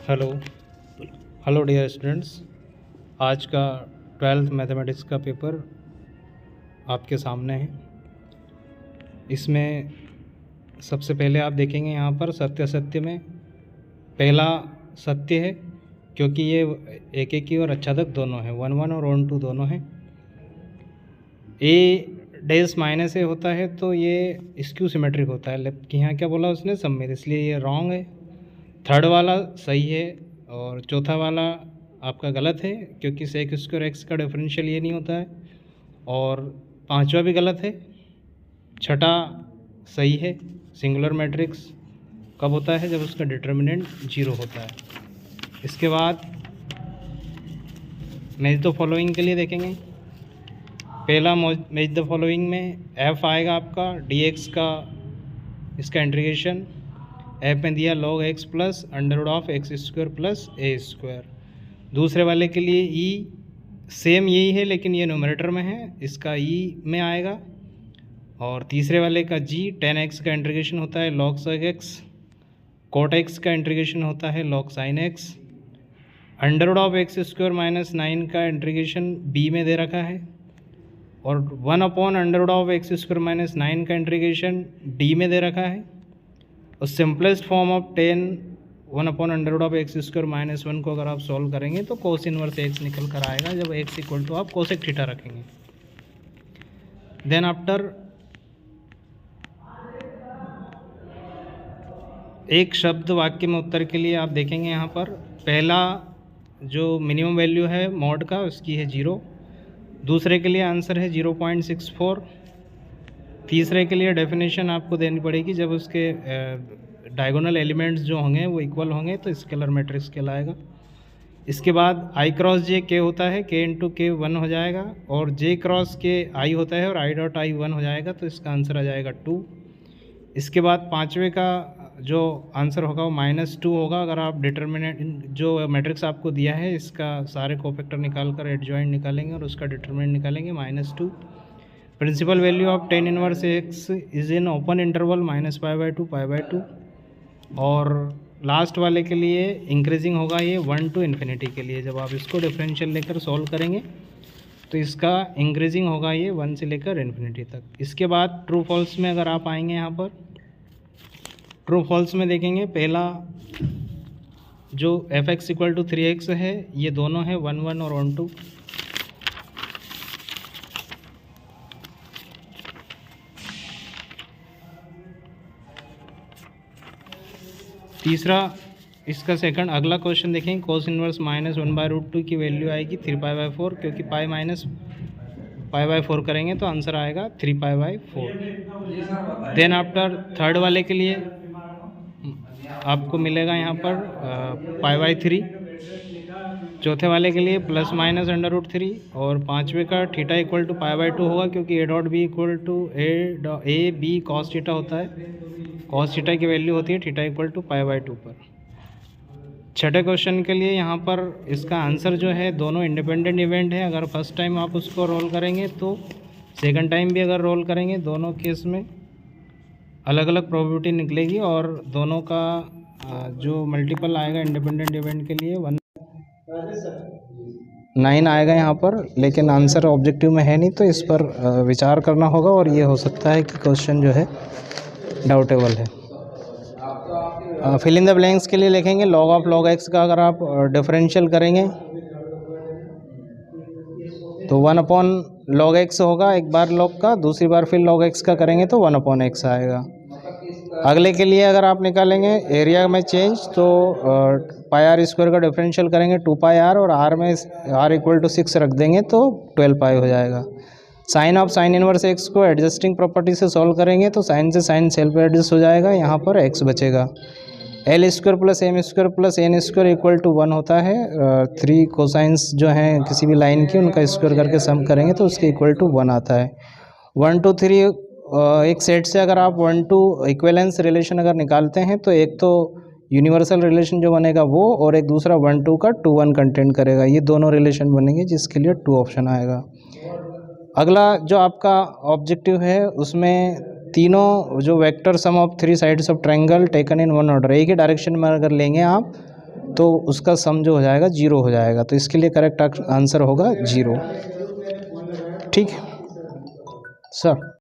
Hello hello dear students, आज का 12th mathematics का पेपर आपके सामने है। इसमें सबसे पहले आप देखेंगे यहाँ पर सत्य असत्य में पहला सत्य है, क्योंकि ये एक एक की और अच्छादक दोनों है, 1 1 और 1 2 दोनों हैं। ए डैश माइनस ए होता है तो ये स्क्यू सिमेट्रिक होता है, लेकिन यहाँ क्या बोला उसने, सममित, इसलिए ये रॉन्ग है। थर्ड वाला सही है और चौथा वाला आपका गलत है, क्योंकि सेक स्क्वायर एक्स का डिफरेंशियल ये नहीं होता है। और पांचवा भी गलत है। छठा सही है। सिंगुलर मैट्रिक्स कब होता है, जब उसका डिटर्मिनेंट 0 होता है। इसके बाद मैच द फॉलोइंग के लिए देखेंगे। पहला मैच द फॉलोइंग में एफ आएगा आपका dx का, इसका इंटीग्रेशन एफ में दिया log x plus under of x square plus A square. दूसरे वाले के लिए ई सेम यही है, लेकिन ये न्यूमरेटर में है, इसका ई में आएगा। और तीसरे वाले का जी tan x का इंटीग्रेशन होता है log sec x, cot x का इंटीग्रेशन होता है log sin x, under of x square minus 9 का इंटीग्रेशन बी में दे रखा है, और 1 upon under of x square minus 9 का इंटीग्रेशन डी में दे रखा है। और simplest form of 1 upon under of x square minus 1 को अगर आप सॉल्व करेंगे तो कोस इनवर्स एक्स निकल कर आएगा, जब एक्स इक्वल टू आप कोसेक थीटा रखेंगे। देन आफ्टर एक शब्द वाक्य में उत्तर के लिए आप देखेंगे यहाँ पर पहला जो मिनिमम वैल्यू है मॉड का उसकी है 0। दूसरे के लिए आंसर है 0.64। तीसरे के लिए डेफिनेशन आपको देनी पड़ेगी, जब उसके डायगोनल एलिमेंट्स जो होंगे वो इक्वल होंगे तो स्केलर मैट्रिक्स कहलाएगा। इसके बाद आई क्रॉस जे के होता है, के इंटू के 1 हो जाएगा, और जे क्रॉस के आई होता है और आई डॉट आई 1 हो जाएगा, तो इसका आंसर आ जाएगा 2। इसके बाद पाँचवें का जो आंसर होगा वो -2 होगा। अगर आप डिटर्मिनेंट जो मैट्रिक्स आपको दिया है इसका सारे कोफैक्टर निकाल कर एडजॉइंट निकालेंगे और उसका डिटर्मिनेंट निकालेंगे -2। Principal value of tan inverse x is in open interval -π/2 π/2। और लास्ट वाले के लिए इंक्रीजिंग होगा ये 1 to इन्फिनिटी के लिए। जब आप इसको डिफरेंशियल लेकर सॉल्व करेंगे तो इसका इंक्रीजिंग होगा ये 1 से लेकर इन्फिनिटी तक। इसके बाद ट्रू फॉल्स में अगर आप आएंगे यहाँ पर ट्रू फॉल्स में देखेंगे, पहला जो f(x = 3x) है ये दोनों है 1 1 और 1 2। तीसरा इसका सेकंड अगला क्वेश्चन देखेंगे, कोस इनवर्स -1/√2 की वैल्यू आएगी 3π/4, क्योंकि पाई माइनस π/4 करेंगे तो आंसर आएगा 3π/4। देन आफ्टर थर्ड वाले के लिए आपको मिलेगा यहाँ पर π/3। चौथे वाले के लिए ±√3, और पाँचवें का थीटा इक्वल टू π/2 होगा, क्योंकि a.b equal to a b cos theta होता है। cos थीटा की वैल्यू होती है थीटा इक्वल टू π/2 पर। छठे क्वेश्चन के लिए यहाँ पर इसका आंसर जो है दोनों इंडिपेंडेंट इवेंट है। अगर फर्स्ट टाइम आप उसको रोल करेंगे तो सेकंड टाइम भी अगर रोल करेंगे दोनों केस में अलग अलग प्रोबेबिलिटी निकलेगी, और दोनों का जो मल्टीपल आएगा इंडिपेंडेंट इवेंट के लिए 9 आएगा यहाँ पर, लेकिन आंसर ऑब्जेक्टिव में है नहीं, तो इस पर विचार करना होगा, और ये हो सकता है कि क्वेश्चन जो है डाउटेबल है। फिल इन द ब्लैंक्स के लिए लिखेंगे log x का अगर आप डिफरेंशियल करेंगे तो 1 अपॉन log x होगा, एक बार log का, दूसरी बार फिर log x का करेंगे तो 1 अपॉन x आएगा। अगले के लिए अगर आप निकालेंगे एरिया में चेंज तो πr² का डिफरेंशियल करेंगे 2πr, और r में r इक्वल टू 6 रख देंगे तो 12π हो जाएगा। Sine of sine inverse x को एडजस्टिंग प्रॉपर्टी से सॉल्व करेंगे तो साइन से साइन सेल्फ एडजस्ट हो जाएगा, यहाँ पर x बचेगा। l² + m² + n² equal to 1 होता है। 3 कोसाइंस जो हैं किसी भी लाइन की उनका स्क्वायर करके सम करेंगे तो उसके इक्वल टू 1 आता है। 1 2 3 एक सेट से अगर आप 1 2 इक्विवेलेंस रिलेशन अगर निकालते हैं तो एक तो यूनिवर्सल रिलेशन जो बनेगा वो, और एक दूसरा 1 2 का 2 1 कंटेंट करेगा। ये दोनों रिलेशन बनेंगे, जिसके लिए 2 ऑप्शन आएगा। अगला जो आपका ऑब्जेक्टिव है उसमें तीनों जो vector sum of 3 sides of triangle taken in one order, एक ही डायरेक्शन में अगर लेंगे आप तो उसका सम जो हो जाएगा 0 हो जाएगा। तो इसके लिए करेक्ट आंसर होगा 0। ठीक सर।